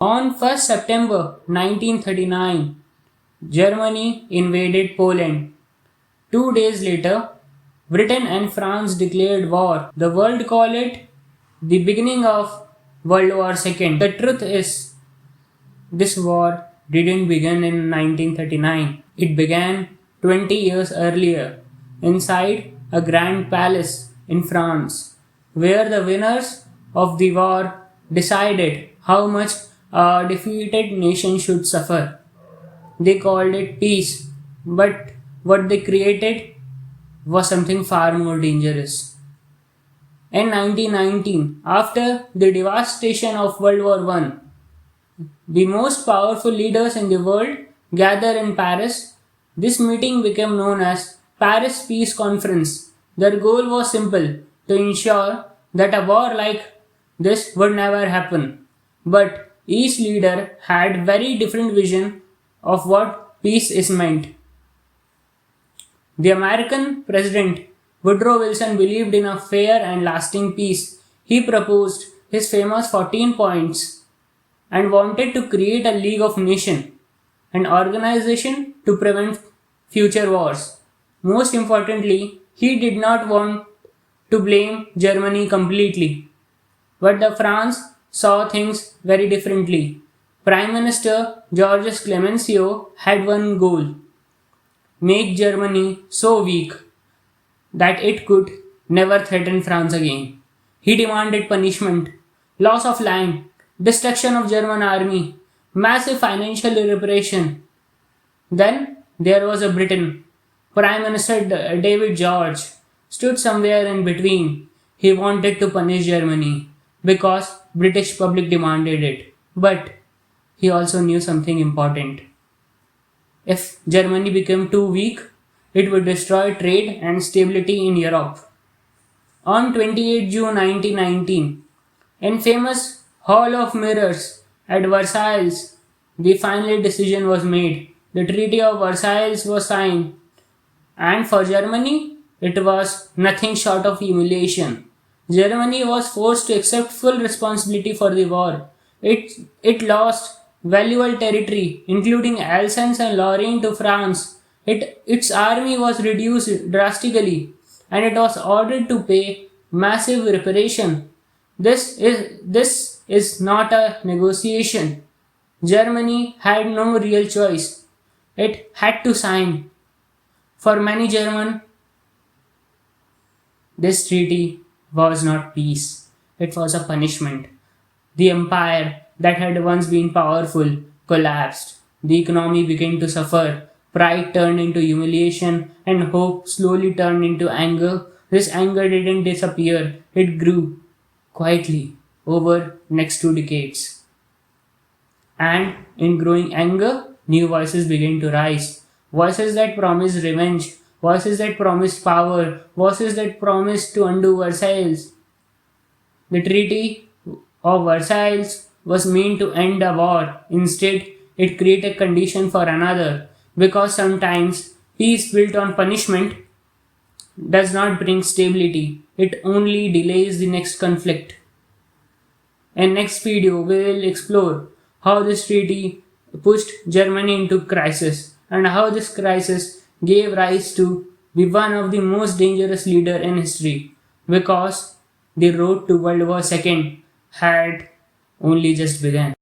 On 1st September 1939, Germany invaded Poland. 2 days later, Britain and France declared war. The world called it the beginning of World War II. The truth is, this war didn't begin in 1939. It began 20 years earlier, inside a grand palace in France, where the winners of the war decided how much a defeated nation should suffer. They called it peace, but what they created was something far more dangerous. In 1919, after the devastation of World War I, the most powerful leaders in the world gathered in Paris. This meeting became known as Paris Peace Conference. Their goal was simple: to ensure that a war like this would never happen. But each leader had very different vision of what peace is meant. The American President Woodrow Wilson believed in a fair and lasting peace. He proposed his famous 14 points and wanted to create a League of Nations, an organization to prevent future wars. Most importantly, he did not want to blame Germany completely. But the France saw things very differently. Prime Minister Georges Clemenceau had one goal: make Germany so weak that it could never threaten France again. He demanded punishment, loss of land, destruction of German army, massive financial reparation. Then there was a Britain. Prime Minister David George stood somewhere in between. He wanted to punish Germany because British public demanded it. But he also knew something important. If Germany became too weak, it would destroy trade and stability in Europe. On 28 June 1919, in famous Hall of Mirrors at Versailles, the final decision was made. The Treaty of Versailles was signed, and for Germany, it was nothing short of humiliation. Germany was forced to accept full responsibility for the war. It lost valuable territory, including Alsace and Lorraine, to France. Its army was reduced drastically, and it was ordered to pay massive reparation. This is not a negotiation. Germany had no real choice. It had to sign. For many Germans, this treaty was not peace. It was a punishment. The empire that had once been powerful collapsed. The economy began to suffer. Pride turned into humiliation, and hope slowly turned into anger. This anger didn't disappear, it grew quietly over next 2 decades. And in growing anger, new voices began to rise. Voices that promised revenge, voices that promised power, voices that promised to undo Versailles. The Treaty of Versailles was meant to end a war. Instead, it created a condition for another. Because sometimes peace built on punishment does not bring stability, it only delays the next conflict. In next video, we will explore how this treaty pushed Germany into crisis and how this crisis gave rise to be one of the most dangerous leader in history, because the road to World War II had only just begun.